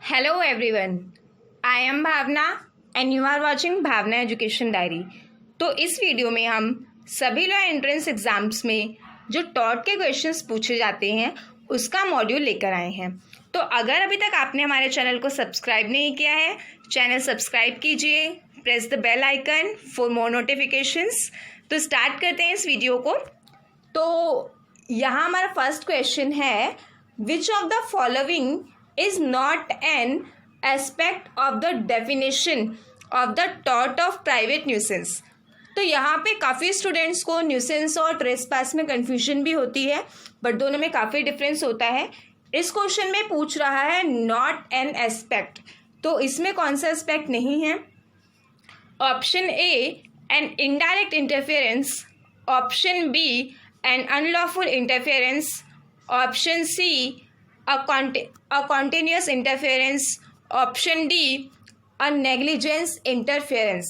Hello everyone, I am Bhavna and you are watching Bhavna education diary. तो इस video में हम सभी लॉ एंट्रेंस एग्जाम्स में जो टॉट के क्वेश्चंस पूछे जाते हैं उसका मॉड्यूल लेकर आए हैं। तो अगर अभी तक आपने हमारे चैनल को सब्सक्राइब नहीं किया है, चैनल सब्सक्राइब कीजिए, press the bell icon for more notifications. तो स्टार्ट करते हैं इस वीडियो को। तो यहाँ हमारा फर्स्ट क्वेश्चन है, which of the following is not an aspect of the definition of the tort of private nuisance। तो यहाँ पे काफ़ी स्टूडेंट्स को न्यूसेंस और ट्रेसपास में कन्फ्यूजन भी होती है, बट दोनों में काफ़ी डिफरेंस होता है। इस क्वेश्चन में पूछ रहा है नॉट एन एस्पेक्ट, तो इसमें कौन सा एस्पेक्ट नहीं है? Option A an indirect interference, option B an unlawful interference, option C a continuous interference, option D a negligence interference।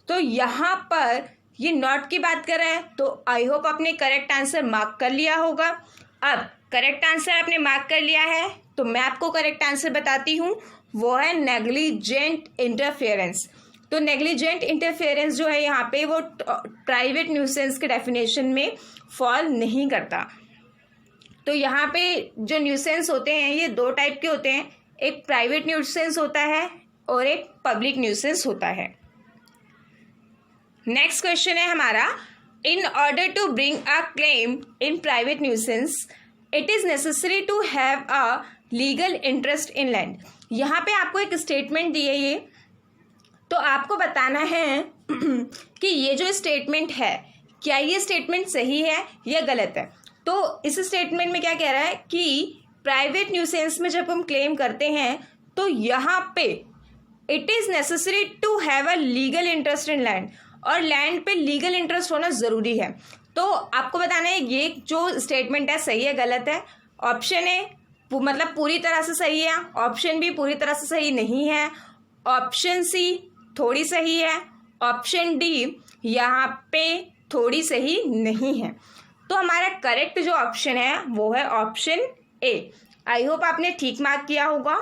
तो यहाँ पर ये नॉट की बात कर रहा है, तो आई होप आपने करेक्ट आंसर मार्क कर लिया होगा। अब करेक्ट आंसर आपने मार्क कर लिया है तो मैं आपको करेक्ट आंसर बताती हूँ, वो है नेग्लिजेंट इंटरफेरेंस। तो नेग्लिजेंट इंटरफेरेंस जो है यहाँ पे वो प्राइवेट न्यूसेंस के डेफिनेशन में फॉल नहीं करता। तो यहाँ पे जो न्यूसेंस होते हैं ये दो टाइप के होते हैं, एक प्राइवेट न्यूसेंस होता है और एक पब्लिक न्यूसेंस होता है। नेक्स्ट क्वेश्चन है हमारा, in order to bring a claim in private nuisance it is necessary to have a legal interest in land. यहाँ पे आपको एक स्टेटमेंट दी है ये, तो आपको बताना है कि ये जो स्टेटमेंट है क्या ये स्टेटमेंट सही है या गलत है। तो इस स्टेटमेंट में क्या कह रहा है कि प्राइवेट न्यूसेंस में जब हम क्लेम करते हैं तो यहाँ पे it is necessary to have a legal interest in land, और लैंड पे लीगल इंटरेस्ट होना ज़रूरी है। तो आपको बताना है ये जो स्टेटमेंट है सही है गलत है। ऑप्शन ए मतलब पूरी तरह से सही है, ऑप्शन बी पूरी तरह से सही नहीं है, ऑप्शन सी थोड़ी सही है, ऑप्शन डी यहाँ पे थोड़ी सही नहीं है। तो हमारा करेक्ट जो ऑप्शन है वो है ऑप्शन ए। आई होप आपने ठीक मार्क किया होगा।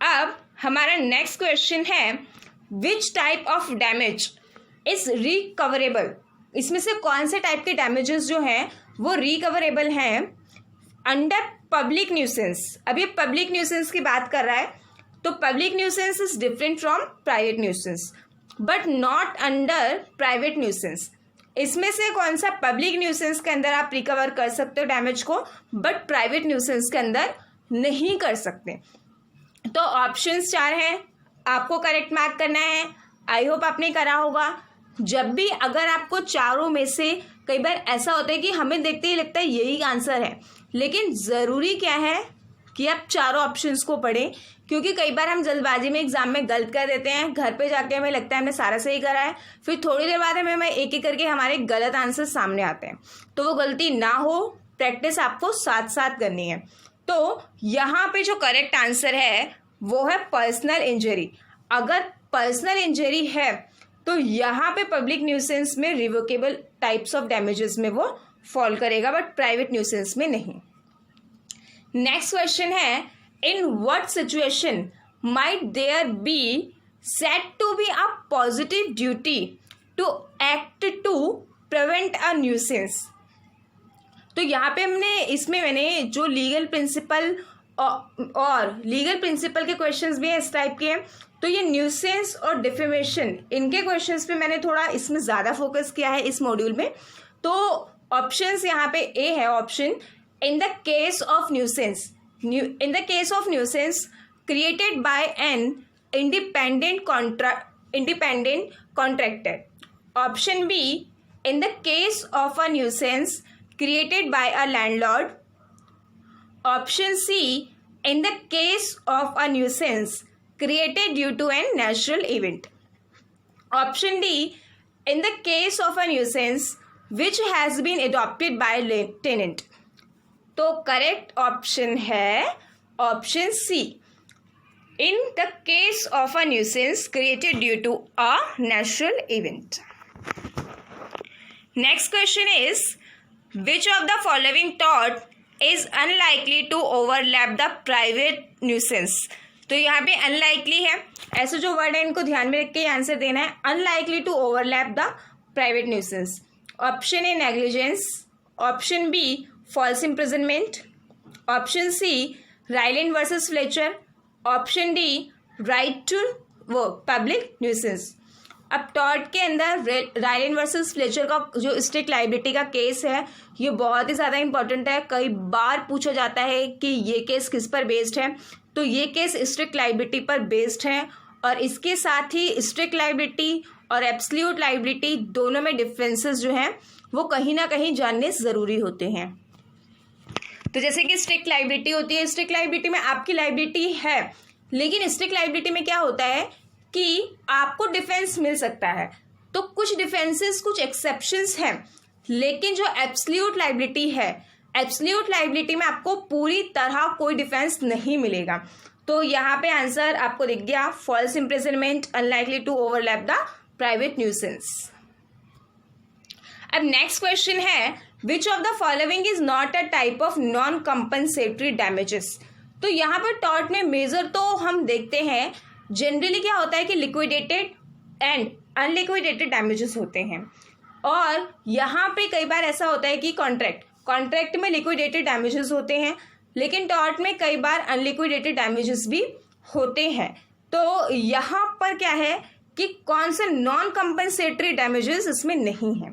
अब हमारा नेक्स्ट क्वेश्चन है, which type of damage is recoverable. इसमें से कौन से टाइप के डैमेजेस जो हैं वो रिकवरेबल हैं अंडर पब्लिक न्यूसेंस। अब ये पब्लिक न्यूसेंस की बात कर रहा है, तो public nuisance is different from private nuisance but not under private nuisance. इसमें से कौन सा पब्लिक न्यूसेंस के अंदर आप रिकवर कर सकते हो डैमेज को, बट प्राइवेट न्यूसेंस के अंदर नहीं कर सकते। तो ऑप्शंस 4 हैं, आपको करेक्ट मार्क करना है। आई होप आपने करा होगा। जब भी अगर आपको चारों में से कई बार ऐसा होता है कि हमें देखते ही लगता है यही आंसर है, लेकिन ज़रूरी क्या है कि आप चारों ऑप्शंस को पढ़ें, क्योंकि कई बार हम जल्दबाजी में एग्जाम में गलत कर देते हैं, घर पे जाके हमें लगता है हमने सारा सही करा है, फिर थोड़ी देर बाद हमें एक एक करके हमारे गलत आंसर सामने आते हैं। तो वो गलती ना हो, प्रैक्टिस आपको साथ साथ करनी है। तो यहाँ पे जो करेक्ट आंसर है वो है पर्सनल इंजरी। अगर पर्सनल इंजरी है तो यहाँ पे पब्लिक न्यूसेंस में रिवोकेबल टाइप्स ऑफ डैमेजेस में वो फॉल करेगा, बट प्राइवेट न्यूसेंस में नहीं। नेक्स्ट क्वेश्चन है, in what situation might there be said to be a positive duty to act to prevent a nuisance. तो यहाँ पे मैंने जो लीगल प्रिंसिपल और लीगल प्रिंसिपल के क्वेश्चंस भी हैं इस टाइप के हैं, तो ये न्यूसेंस और डिफेमेशन इनके क्वेश्चंस पे मैंने थोड़ा इसमें ज़्यादा फोकस किया है इस मॉड्यूल में। तो ऑप्शंस यहाँ पे ए है option, in the case of nuisance created by an independent contractor, option B in the case of a nuisance created by a landlord, option C in the case of a nuisance created due to a natural event, option D in the case of a nuisance which has been adopted by tenant। तो correct option है option C, in the case of a nuisance created due to a natural event. Next question is, which of the following टॉट is unlikely to overlap the private nuisance. तो यहाँ पे unlikely है, ऐसे जो word है इनको ध्यान में रख के आंसर देना है, unlikely to overlap the private nuisance. Option A negligence, option B false imprisonment, option C Rylands versus Fletcher, option D right to work public nuisance. अब टॉर्ट के अंदर राइलैंड वर्सेस फ्लेचर का जो स्ट्रिक्ट लाइबिलिटी का case है ये बहुत ही ज़्यादा इंपॉर्टेंट है, कई बार पूछा जाता है कि ये केस किस पर बेस्ड है, तो ये केस स्ट्रिक्ट लाइबिलिटी पर बेस्ड है और इसके साथ ही स्ट्रिक्ट लाइबिलिटी और एब्सोल्यूट लाइबिलिटी दोनों में डिफरेंसेस जो हैं वो कहीं ना कहीं जानने ज़रूरी होते हैं। तो जैसे कि स्ट्रिक्ट लाइबिलिटी होती है, स्ट्रिक्ट लाइबिलिटी में आपकी लाइबिलिटी है, लेकिन स्ट्रिक्ट लाइबिलिटी में क्या होता है कि आपको डिफेंस मिल सकता है, तो कुछ डिफेंसेस कुछ एक्सेप्शंस हैं, लेकिन जो एब्सोल्यूट लाइबिलिटी है, एब्सोल्यूट लाइबिलिटी में आपको पूरी तरह कोई डिफेंस नहीं मिलेगा। तो यहाँ पे आंसर आपको दिख गया, false imprisonment, unlikely to overlap the private nuisance. अब नेक्स्ट क्वेश्चन है, which of the following is not a type of non compensatory damages. तो यहाँ पर टॉर्ट में मेजर तो हम देखते हैं, जनरली क्या होता है कि लिक्विडेटेड एंड अनलिक्विडेटेड डैमेजेस होते हैं, और यहाँ पे कई बार ऐसा होता है कि कॉन्ट्रैक्ट में लिक्विडेटेड डैमेजेस होते हैं, लेकिन टॉर्ट में कई बार अनलिक्विडेटेड डैमेजेस भी होते हैं। तो यहाँ पर क्या है कि कौन से नॉन कंपनसेटरी डैमेजेस इसमें नहीं है।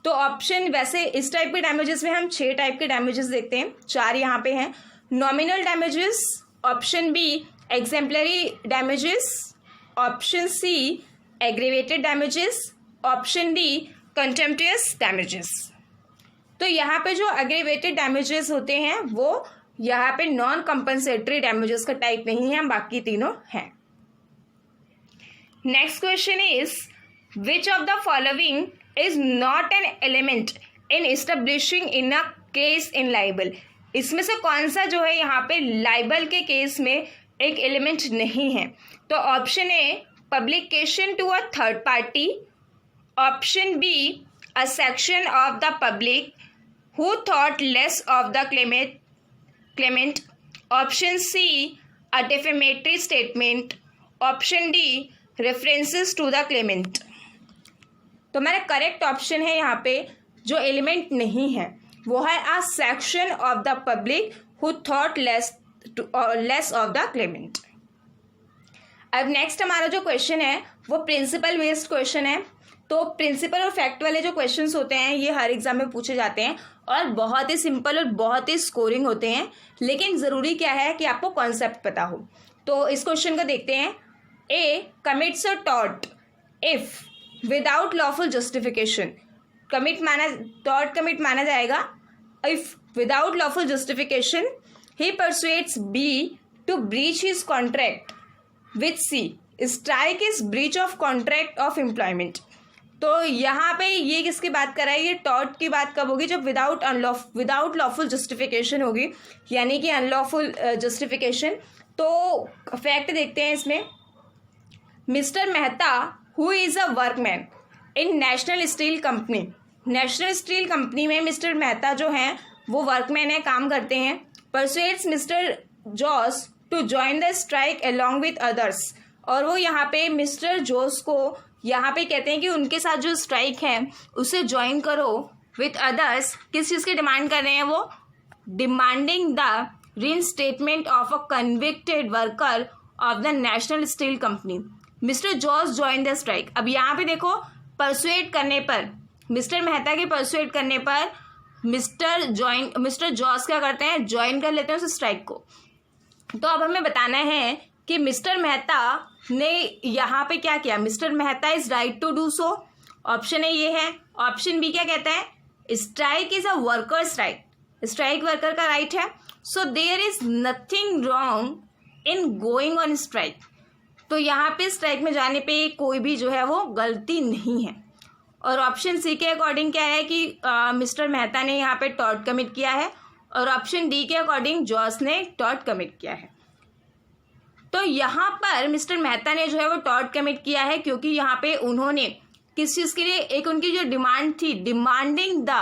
तो ऑप्शन, वैसे इस टाइप के डैमेजेस में हम 6 टाइप के डैमेजेस देखते हैं, 4 यहाँ पे हैं। Nominal damages, option B exemplary damages, option C aggravated damages, option D contemptuous damages. तो यहाँ पे जो एग्रीवेटेड डैमेजेस होते हैं वो यहाँ पे नॉन कंपनसेटरी डैमेजेस का टाइप नहीं है, बाकी तीनों हैं। Next question is, which of the following is not an element in establishing in a case in liable. इसमें से कौन सा जो है यहाँ पे लाइबल के केस में एक एलिमेंट नहीं है। तो option A publication to a third party, option B a section of the public who thought less of the claimant, option C a defamatory statement, option D references to the claimant. तो मेरा correct option है यहाँ पे जो element नहीं है वो है अ section of the public who thought less of the Clement. अब नेक्स्ट हमारा जो क्वेश्चन है वो प्रिंसिपल बेस्ड क्वेश्चन है। तो प्रिंसिपल और फैक्ट वाले जो क्वेश्चंस होते हैं ये हर एग्जाम में पूछे जाते हैं और बहुत ही सिंपल और बहुत ही स्कोरिंग होते हैं, लेकिन ज़रूरी क्या है कि आपको कॉन्सेप्ट पता हो। तो इस क्वेश्चन को देखते हैं। A commits a tort if without lawful justification, tort commit माना जाएगा if without lawful justification he persuades B to breach his contract with C. Strike is breach of contract of employment. तो यहाँ पे ये किसकी बात कर रहा है, ये टॉर्ट की बात कब होगी, जब विदाउट लॉफुल जस्टिफिकेशन होगी, यानी कि अनलॉफुल जस्टिफिकेशन। तो फैक्ट देखते हैं इसमें। Mister Mehta who is a workman in national steel company, national steel company में मिस्टर मेहता जो हैं वो वर्कमैन है, काम करते हैं। persuades mister Joss to join the strike along with others, और वो यहाँ पे मिस्टर जॉस को यहाँ पे कहते हैं कि उनके साथ जो स्ट्राइक है उसे ज्वाइन करो विथ अदर्स। किस चीज़ की डिमांड कर रहे हैं वो, demanding the reinstatement of a convicted worker of the national steel company. Mister Jos join the strike. अब यहाँ पे देखो परसुएट करने पर, मिस्टर मेहता के परसुएट करने पर मिस्टर जॉस क्या करते हैं, ज्वाइन कर लेते हैं उस स्ट्राइक को। तो अब हमें बताना है कि मिस्टर मेहता ने यहाँ पे क्या किया, mister Mehta is right to do so. Option A ये है। ऑप्शन बी क्या कहता है, strike is a worker strike, strike worker का राइट है, so there is nothing wrong in going on strike. तो यहाँ पे स्ट्राइक में जाने पे कोई भी जो है वो गलती नहीं है। और ऑप्शन सी के अकॉर्डिंग क्या है कि मिस्टर मेहता ने यहाँ पे टॉर्ट कमिट किया है, और ऑप्शन डी के अकॉर्डिंग जॉस ने टॉर्ट कमिट किया है। तो यहाँ पर मिस्टर मेहता ने जो है वो टॉर्ट कमिट किया है, क्योंकि यहाँ पे उन्होंने किस चीज़ के लिए, एक उनकी जो डिमांड थी, demanding the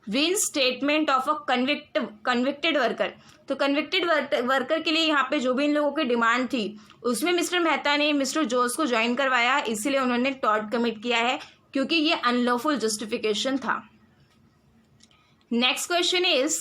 statement of a convicted worker. तो कन्विक्टेड वर्कर के लिए यहाँ पे जो भी इन लोगों की डिमांड थी उसमें मिस्टर मेहता ने मिस्टर जोस को ज्वाइन करवाया, इसीलिए उन्होंने टॉर्ट कमिट किया है, क्योंकि ये अनलॉफुल जस्टिफिकेशन था। Next question is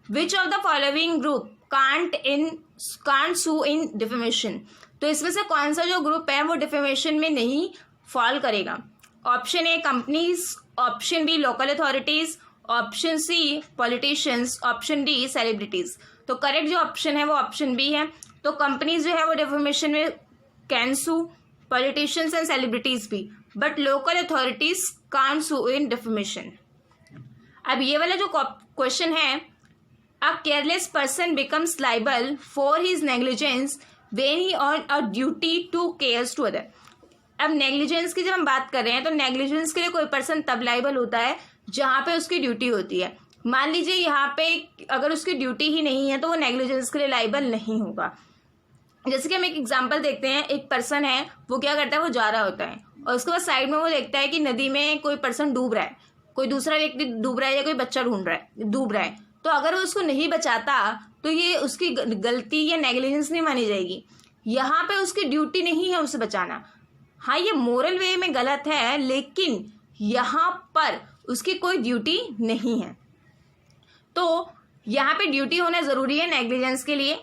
which of the following group can't sue in defamation. तो इसमें से कौन सा जो ग्रुप है वो डिफेमेशन में नहीं फॉल करेगा। Option A companies, option B local authorities, option C politicians, option D celebrities. तो करेक्ट जो ऑप्शन है वो ऑप्शन बी है। तो कंपनीज जो है वो डिफेमेशन में can sue, politicians and celebrities भी, but local authorities can't sue in defamation. अब ये वाला जो क्वेश्चन है, a careless person becomes liable for his negligence when he on a duty to cares to other. अब negligence की जब हम बात कर रहे हैं तो नेग्लिजेंस के लिए कोई पर्सन तब लाइबल होता है जहाँ पे उसकी ड्यूटी होती है। मान लीजिए यहाँ पे अगर उसकी ड्यूटी ही नहीं है तो वो नेग्लिजेंस के लिए लाइबल नहीं होगा। जैसे कि हम एक एग्जांपल देखते हैं, एक पर्सन है, वो क्या करता है, वो जा रहा होता है और उसके बाद साइड में वो देखता है कि नदी में कोई पर्सन डूब रहा है, कोई दूसरा व्यक्ति डूब रहा है या कोई बच्चा डूब रहा है। तो अगर वो उसको नहीं बचाता तो ये उसकी गलती या नेग्लिजेंस नहीं मानी जाएगी। यहाँ पे उसकी ड्यूटी नहीं है उसे बचाना। हाँ, ये मोरल वे में गलत है, लेकिन यहाँ पर उसकी कोई ड्यूटी नहीं है, तो यहाँ पे ड्यूटी होना जरूरी है नेग्लिजेंस के लिए।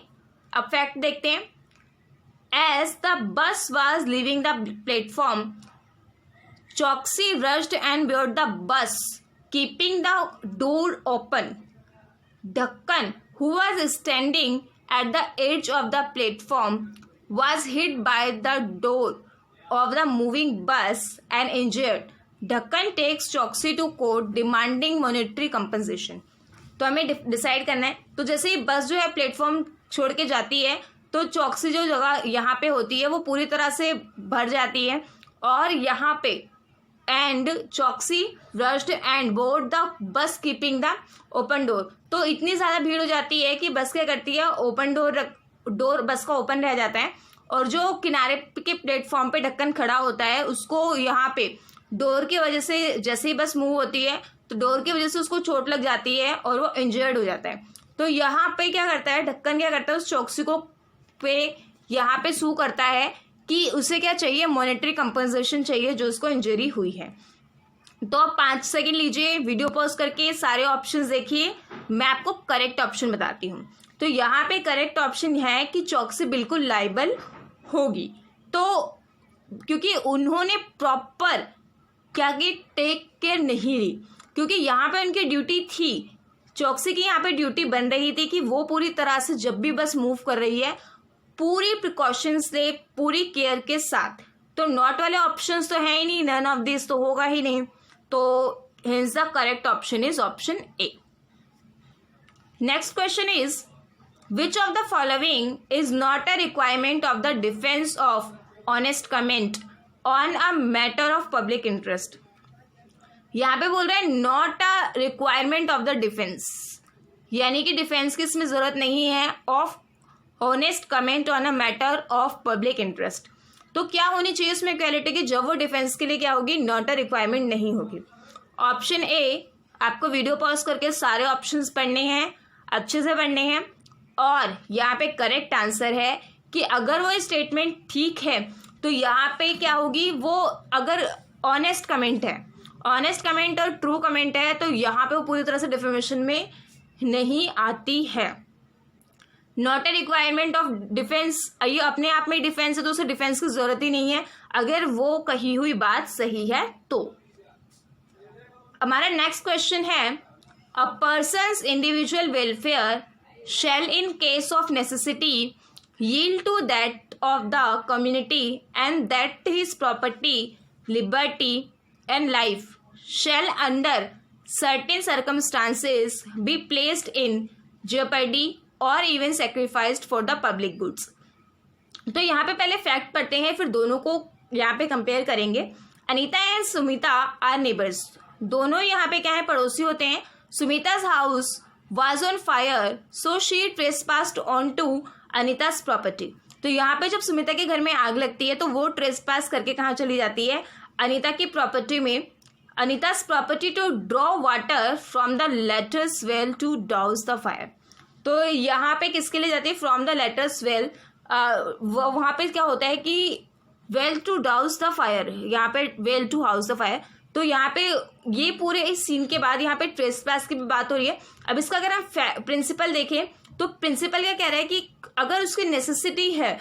अब फैक्ट देखते हैं। As the bus was leaving the platform, Chaukasi rushed and board the bus keeping the door open. Dhakkan, who was standing at the edge of the platform, was hit by the door of the moving bus and injured. ढक्कन takes चौकसी to court demanding monetary compensation. तो हमें decide करना है। तो जैसे ही बस जो है प्लेटफॉर्म छोड़ के जाती है तो चौकसी जो जगह यहाँ पे होती है वो पूरी तरह से भर जाती है, और यहाँ पे एंड चौकसी rushed and board the bus keeping the open door. तो इतनी ज़्यादा भीड़ हो जाती है कि बस क्या करती है, ओपन डोर बस का ओपन रह जाता है, और जो किनारे के प्लेटफॉर्म पे ढक्कन खड़ा होता है उसको यहाँ पे डोर की वजह से जैसे ही बस मूव होती है तो डोर की वजह से उसको चोट लग जाती है और वो इंजर्ड हो जाता है। तो यहाँ पे क्या करता है, ढक्कन क्या करता है, उस चौकसी को पे यहाँ पे सू करता है कि उसे क्या चाहिए, मॉनेटरी कंपनसेशन चाहिए जो उसको इंजरी हुई है। तो आप 5 सेकंड लीजिए, वीडियो पॉज करके सारे ऑप्शंस देखिए, मैं आपको करेक्ट ऑप्शन बताती हूँ। तो यहाँ पे करेक्ट ऑप्शन है कि चौकसी बिल्कुल लाइबल होगी। तो क्योंकि उन्होंने प्रॉपर क्या कि टेक केयर नहीं ली, क्योंकि यहाँ पे उनकी ड्यूटी थी, चौकसी की यहाँ पे ड्यूटी बन रही थी कि वो पूरी तरह से जब भी बस मूव कर रही है पूरी प्रिकॉशंस से, पूरी केयर के साथ। तो नॉट वाले ऑप्शंस तो है ही नहीं, नन ऑफ दिस तो होगा ही नहीं। तो hence the correct option is option A. Next question is which of the following is not a requirement of the defence of honest comment on a matter of public interest. यहाँ पे बोल रहे हैं not a requirement of the defence, यानी कि defence की इसमें जरूरत नहीं है of honest comment on a matter of public interest. तो क्या होनी चाहिए उसमें इक्वालिटी की, जब वो डिफेंस के लिए क्या होगी, नॉट अ रिक्वायरमेंट नहीं होगी। ऑप्शन ए, आपको वीडियो पॉज करके सारे ऑप्शंस पढ़ने हैं, अच्छे से पढ़ने हैं, और यहाँ पे करेक्ट आंसर है कि अगर वो स्टेटमेंट ठीक है तो यहाँ पे क्या होगी, वो अगर ऑनेस्ट कमेंट है, ऑनेस्ट कमेंट और ट्रू कमेंट है, तो यहाँ पे वो पूरी तरह से डिफेमेशन में नहीं आती है। Not a requirement of defence, ये अपने आप में डिफेंस है तो उसे डिफेंस की जरूरत ही नहीं है अगर वो कही हुई बात सही है तो। हमारा नेक्स्ट क्वेश्चन है a person's individual welfare shall in case of necessity yield to that of the community and that his property, liberty and life shall under certain circumstances be placed in jeopardy or even sacrificed for the public goods। तो यहाँ पे पहले fact पढ़ते हैं, फिर दोनों को यहाँ पे कंपेयर करेंगे। Anita and Sumita are neighbours, दोनों यहाँ पे क्या है, पड़ोसी होते हैं। सुमिता's house was on fire so she trespassed onto अनीता's प्रॉपर्टी। तो यहाँ पे जब सुमिता के घर में आग लगती है तो वो ट्रेसपास करके कहाँ चली जाती है, अनीता की प्रॉपर्टी में। अनीता's property to draw water from the latter's well to douse the fire। तो यहाँ पे किसके लिए जाती है, फ्रॉम द latter's well। वहाँ पे क्या होता है कि well to douse the fire, यहाँ पे well to house the fire। तो यहाँ पे ये पूरे इस सीन के बाद यहाँ पे ट्रेसपास की भी बात हो रही है। अब इसका अगर हम प्रिंसिपल देखें तो प्रिंसिपल क्या कह रहा है कि अगर उसकी नेसेसिटी है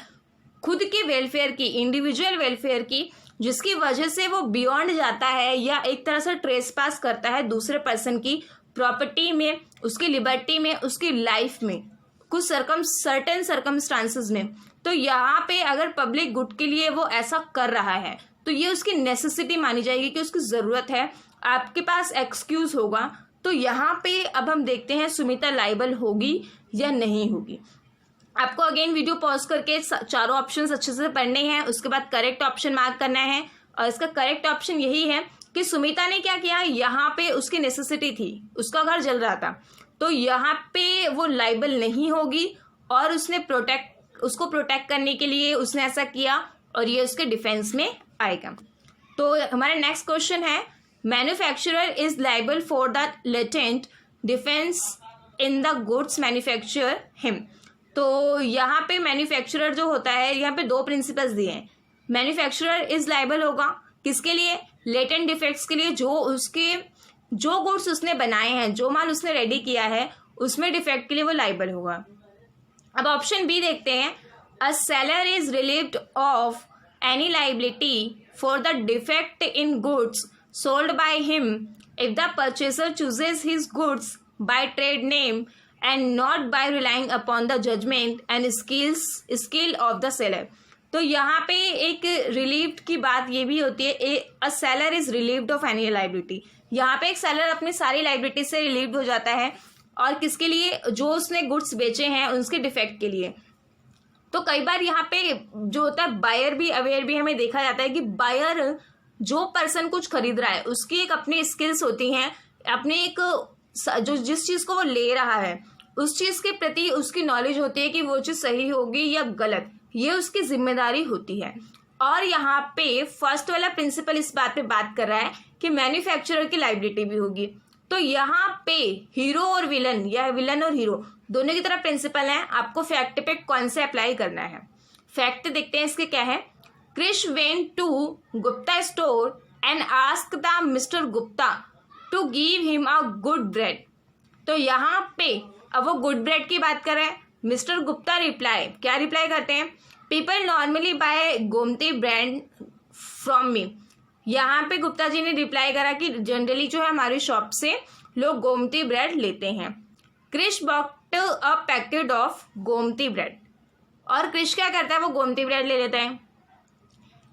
खुद के वेलफेयर की, इंडिविजुअल वेलफेयर की, जिसकी वजह से वो बियॉन्ड जाता है या एक तरह से ट्रेसपास करता है दूसरे पर्सन की प्रॉपर्टी में, उसकी लिबर्टी में, उसकी लाइफ में, कुछ सर्टेन सर्कमस्टांसेस में, तो यहाँ पे अगर पब्लिक गुड के लिए वो ऐसा कर रहा है तो ये उसकी नेसेसिटी मानी जाएगी कि उसकी ज़रूरत है, आपके पास एक्सक्यूज होगा। तो यहाँ पे अब हम देखते हैं सुमिता लाइबल होगी या नहीं होगी। आपको अगेन वीडियो पॉज करके चारों ऑप्शंस अच्छे से पढ़ने हैं, उसके बाद करेक्ट ऑप्शन मार्क करना है। और इसका करेक्ट ऑप्शन यही है कि सुमिता ने क्या किया, यहाँ पे उसकी नेसेसिटी थी, उसका घर जल रहा था, तो यहाँ पे वो लाइबल नहीं होगी और उसने उसको प्रोटेक्ट करने के लिए उसने ऐसा किया और ये उसके डिफेंस में आएगा। तो हमारा नेक्स्ट क्वेश्चन है, manufacturer is liable for the latent defence in the goods manufacture him. तो यहाँ पे मैन्युफैक्चरर जो होता है, यहाँ पे दो प्रिंसिपल्स दिए हैं। मैन्युफैक्चरर इज लाइबल होगा किसके लिए, लेटेंट डिफेक्ट्स के लिए, जो गुड्स उसने बनाए हैं, जो माल उसने रेडी किया है उसमें डिफेक्ट के लिए वो लाइबल होगा। अब ऑप्शन बी देखते हैं, a seller is relieved of any liability for the defect in goods sold by him if the purchaser chooses his goods by trade name and not by relying upon the judgment and skill of the seller। तो यहाँ पे एक relieved की बात ये भी होती है, a seller is relieved of any liability. यहाँ पे एक सेलर अपनी सारी लाइबिलिटी से रिलीव्ड हो जाता है और किसके लिए, जो उसने गुड्स बेचे हैं उसके डिफेक्ट के लिए। तो कई बार यहाँ पे जो होता है बायर भी अवेयर भी हमें देखा जाता है कि बायर जो पर्सन कुछ खरीद रहा है उसकी एक अपनी स्किल्स होती हैं, अपने एक जो जिस चीज़ को वो ले रहा है उस चीज़ के प्रति उसकी नॉलेज होती है कि वो चीज़ सही होगी या गलत, ये उसकी जिम्मेदारी होती है। और यहाँ पे फर्स्ट वाला प्रिंसिपल इस बात पे बात कर रहा है कि मैन्युफैक्चरर की लाइबिलिटी भी होगी। तो यहाँ पे हीरो और विलन या विलन और हीरो दोनों की तरह प्रिंसिपल हैं, आपको फैक्ट पे कौन से अप्लाई करना है। फैक्ट देखते हैं इसके क्या है, Krish went to Gupta store and ask the mister Gupta to give him a good bread. तो यहाँ पे अब वो गुड ब्रेड की बात कर रहे हैं। मिस्टर गुप्ता क्या रिप्लाई करते हैं, people normally buy Gomti bread from me. यहाँ पे गुप्ता जी ने रिप्लाई करा कि जनरली जो है हमारी शॉप से लोग गोमती ब्रेड लेते हैं। Krish bought a packet of Gomti bread, और क्रिश क्या करता है, वो गोमती ब्रेड ले लेता है।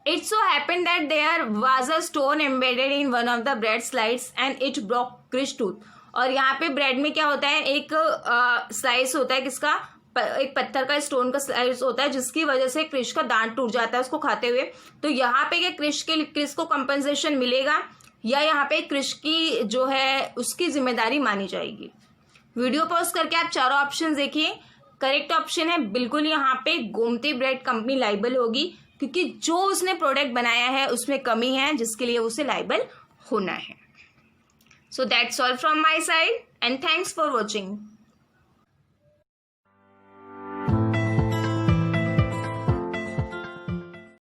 It so happened that there was a stone embedded in one of the bread slices and it broke Krish tooth। और यहाँ पे ब्रेड में क्या होता है, एक स्लाइस होता है किसका, एक पत्थर का स्टोन का स्लाइस होता है जिसकी वजह से क्रिश का दांत टूट जाता है उसको खाते हुए। तो यहाँ पे क्या क्रिश को कंपनसेशन मिलेगा या यहाँ पे क्रिश की जो है उसकी जिम्मेदारी मानी जाएगी। वीडियो पॉज करके आप चारों ऑप्शन देखिए। करेक्ट ऑप्शन है बिल्कुल यहाँ पे गोमती ब्रेड कंपनी लाइबल होगी, क्योंकि जो उसने प्रोडक्ट बनाया है उसमें कमी है जिसके लिए उसे लाइबल होना है। So that's all from my side and thanks for watching.